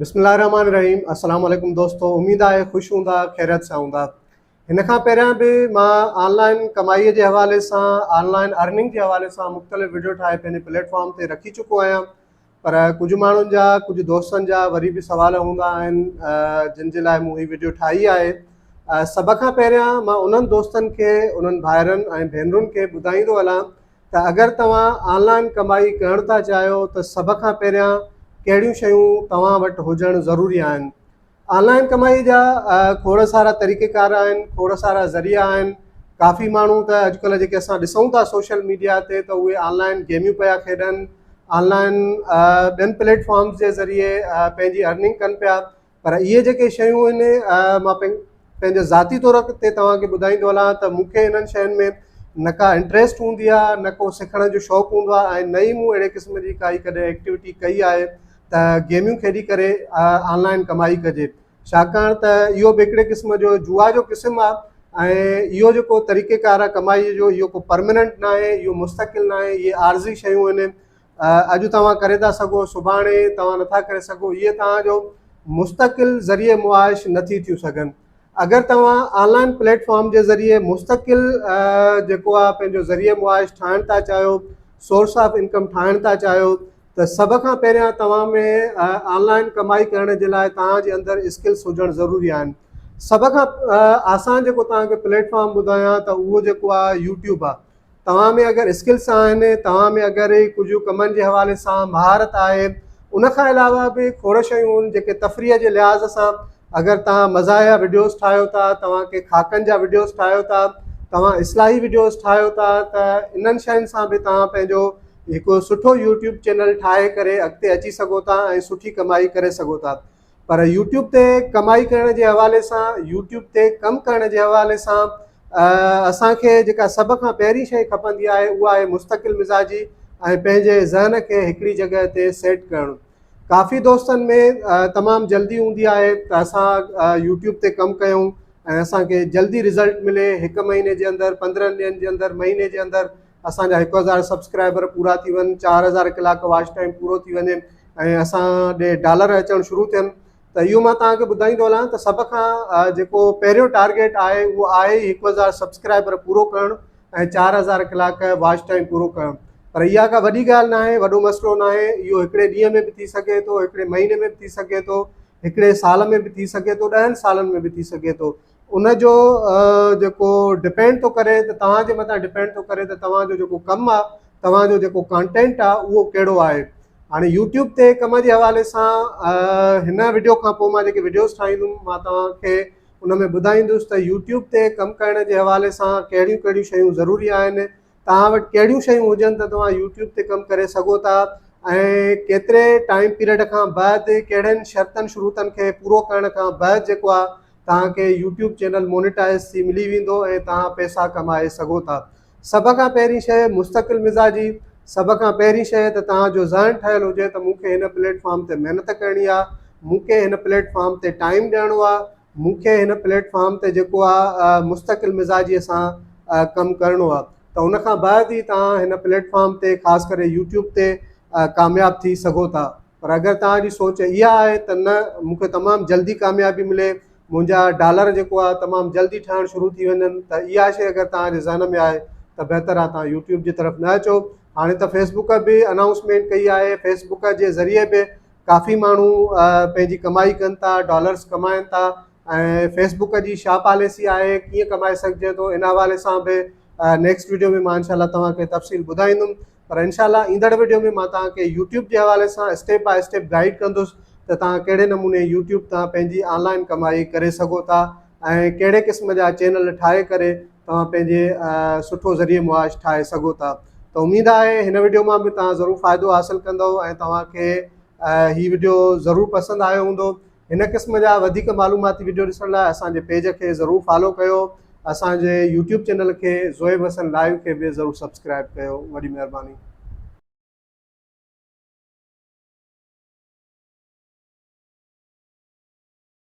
बिस्मिल्लाहिर्रहमानिर्रहीम। अस्सलाम वालेकुम दोस्तों, उम्मीद आहे ख़ुशि हूंदा, ख़ैरियत सां हूंदा। हिन खां पहिरियां बि मां ऑनलाइन कमाईअ जे हवाले सां, ऑनलाइन अर्निंग जे हवाले सां मुख़्तलिफ़ वीडियो ठाहे पंहिंजे प्लेटफॉर्म ते रखी चुको आहियां। पर कुझु माण्हुनि जा, कुझु दोस्तनि जा वरी बि सुवाल हूंदा आहिनि जिन जे लाइ मूं हीअ वीडियो ठाही आहे। सभ खां पहिरियां मां उन्हनि दोस्तनि खे, उन्हनि भाइरनि ऐं भेनरुनि खे ॿुधाईंदो हलां त अगरि तव्हां ऑनलाइन कमाई करणु था चाहियो त सभ खां पहिरियां कहिड़ियूं शयूं तव्हां वटि हुजणु ज़रूरी आहिनि। ऑनलाइन कमाई जा खोड़ सारा तरीक़ेकार आहिनि, खोड़ सारा ज़रिया आहिनि। काफ़ी माण्हू त अॼुकल्ह जेके असां ॾिसूं था सोशल मीडिया ते त उहे ऑनलाइन गेमियूं पिया खेॾनि, ऑनलाइन ॿियनि प्लेटफॉर्म्स जे ज़रिए पंहिंजी अर्निंग कनि पिया। पर इहे जेके शयूं आहिनि, मां पंहिंजे ज़ाती तौर ते तव्हांखे ॿुधाईंदो हलां त मूंखे इन्हनि शयुनि में न का इंट्रस्ट हूंदी आहे, न को सिखण जो शौक़ु हूंदो आहे, ऐं न ई मूं अहिड़े क़िस्म जी काई कॾहिं एक्टिविटी कई आहे त गेमियूं खेॾी करे ऑनलाइन कमाई कजे। छाकाणि त इहो बि हिकिड़े क़िस्म जो जुआ जो क़िस्म आहे ऐं इहो जेको तरीक़ेकार आहे कमाईअ जो, इहो को परमानेंट न आहे, इहो मुस्तक़िल न आहे, इहे आर्ज़ी शयूं आहिनि। अॼु तव्हां करे था सघो, सुभाणे तव्हां नथा करे सघो, इहे तव्हांजो मुस्तक़िल ज़रिए मुआइश नथी थियूं सघनि। अगरि तव्हां ऑनलाइन प्लेटफॉर्म जे ज़रिए मुस्तक़िल जेको आहे पंहिंजो ज़रिए मुआइश ठाहिणु था चाहियो, सोर्स ऑफ इनकम ठाहिणु था चाहियो, त सभ खां पहिरियां तव्हां में ऑनलाइन कमाई करण जे लाइ तव्हांजे अंदरि स्किल्स हुजणु ज़रूरी आहिनि। सभ खां आसान जेको तव्हांखे प्लेटफॉर्म ॿुधायां त उहो जेको आहे यूट्यूब आहे। तव्हां में अगरि स्किल्स आहिनि, तव्हां में अगरि कुझु कमनि जे हवाले सां महारत आहे, उन खां अलावा बि खोड़ शयूं आहिनि जेके तफ़रीह जे लिहाज़ सां, अगरि तव्हां मज़ाहिया वीडियोज़ ठाहियो था, तव्हांखे खाकनि जा वीडियोज़ ठाहियो था, तव्हां इस्लाही वीडियोज़ ठाहियो था, त इन्हनि शयुनि सां बि तव्हां पंहिंजो हिकु सुठो यूट्यूब चैनल ठाहे करे अॻिते अची सघो था ऐं सुठी कमाई करे सघो था। पर यूट्यूब ते कमाई करण जे हवाले सां, यूट्यूब ते कमु करण जे हवाले सां असांखे जेका सभ खां पहिरीं शइ खपंदी आहे उहा आहे मुस्तक़िल मिज़ाजी ऐं पंहिंजे ज़हन खे हिकिड़ी जॻह ते सेट करणु। काफ़ी दोस्तनि में तमामु जल्दी हूंदी आहे त असां यूट्यूब ते कमु कयूं ऐं असांखे जल्दी रिज़ल्ट मिले, 1 महीने जे अंदरि, 15 ॾींहंनि जे अंदरि, महीने जे अंदरि असांजा 1000 सब्सक्राइबर पूरा थी वञनि, 4000 कलाक वॉच टाइम पूरो थी वञे ऐं असां ॾे डॉलर अचणु शुरू थियनि। त इहो मां तव्हांखे ॿुधाईंदो हलां त सभ खां जेको पहिरियों टारगेट आहे उहो आहे 1000 सब्सक्राइबर पूरो करणु ऐं 4000 कलाक वॉच टाइम पूरो करणु। पर इहा का वॾी ॻाल्हि न आहे, वॾो मसइलो न आहे। इहो हिकिड़े ॾींहं में बि थी सघे थो, हिकिड़े महीने में बि थी सघे थो, हिकिड़े साल में बि थी सघे थो, 10 सालनि में बि थी सघे थो। उनजो जेको डिपेंड थो करे, त तव्हांजे मथां डिपेंड थो करे त तव्हांजो जेको कमु आहे, तव्हांजो जेको कंटेंट आहे उहो कहिड़ो आहे। हाणे यूट्यूब ते कम जे हवाले सां हिन वीडियो खां पोइ मां जेके वीडियोज़ ठाहींदुमि, मां तव्हांखे उन में ॿुधाईंदुसि त यूट्यूब ते कमु करण जे हवाले सां कहिड़ियूं कहिड़ियूं शयूं ज़रूरी आहिनि, तव्हां वटि कहिड़ियूं शयूं हुजनि त तव्हां यूट्यूब ते कमु करे सघो था, ऐं केतिरे टाइम पीरियड खां बाद, कहिड़नि शर्तनि शरूतनि खे पूरो करण खां बाद जेको आहे तव्हांखे यूट्यूब चैनल मोनेटाइज़ थी मिली वेंदो ऐं तव्हां पैसा कमाए सघो था। सभ खां पहिरीं शइ मुस्तक़िल मिज़ाजी, सभ खां पहिरीं शइ त तव्हांजो ज़हन ठहियलु हुजे त मूंखे हिन प्लेटफॉर्म ते महिनत करणी आहे, मूंखे हिन प्लेटफॉर्म ते टाइम ॾियणो आहे, मूंखे हिन प्लेटफॉर्म ते जेको आहे मुस्तक़िल मिज़ाजीअ सां कमु करिणो आहे। त उन खां बाद ई तव्हां हिन प्लेटफॉर्म ते ख़ासि करे यूट्यूब ते कामयाबु थी सघो था। पर अगरि तव्हांजी सोच इहा आहे त न, मूंखे तमामु जल्दी कामयाबी मिले, मुंहिंजा डॉलर जेको आहे तमामु जल्दी ठहणु शुरू थी वञनि, त इहा शइ अगरि तव्हांजे ज़हन में आहे त बहितर आहे तव्हां यूट्यूब जी तरफ़ न अचो। हाणे त फेसबुक बि अनाउंसमेंट कई आहे, फेसबुक जे ज़रिए बि काफ़ी माण्हू पंहिंजी कमाई कनि था, डॉलर्स कमाइनि था, ऐं फेसबुक जी छा पॉलिसी आहे, कीअं कमाए सघिजे थो, इन हवाले सां बि नेक्स्ट वीडियो में मां इनशाला तव्हांखे तफ़सील ॿुधाईंदुमि। पर इनशाला ईंदड़ वीडियो में मां तव्हांखे यूट्यूब जे हवाले सां स्टेप बाय स्टेप गाइड कंदुसि त तव्हां कहिड़े नमूने यूट्यूब तां पंहिंजी ऑनलाइन कमाई करे सघो था ऐं कहिड़े क़िस्म जा चैनल ठाहे करे तव्हां पंहिंजे सुठो ज़रिए मुआश ठाहे सघो था। त उमेद आहे हिन वीडियो मां बि तव्हां ज़रूरु फ़ाइदो हासिलु कंदव ऐं तव्हांखे हीअ वीडियो ज़रूरु पसंदि आयो हूंदो। हिन क़िस्म जा वधीक मालूमाती वीडियो ॾिसण लाइ असांजे पेज खे ज़रूरु फॉलो कयो, असांजे यूट्यूब चैनल खे ज़ोएब हसन लाइव खे बि ज़रूरु सब्सक्राइब कयो। वॾी महिरबानी।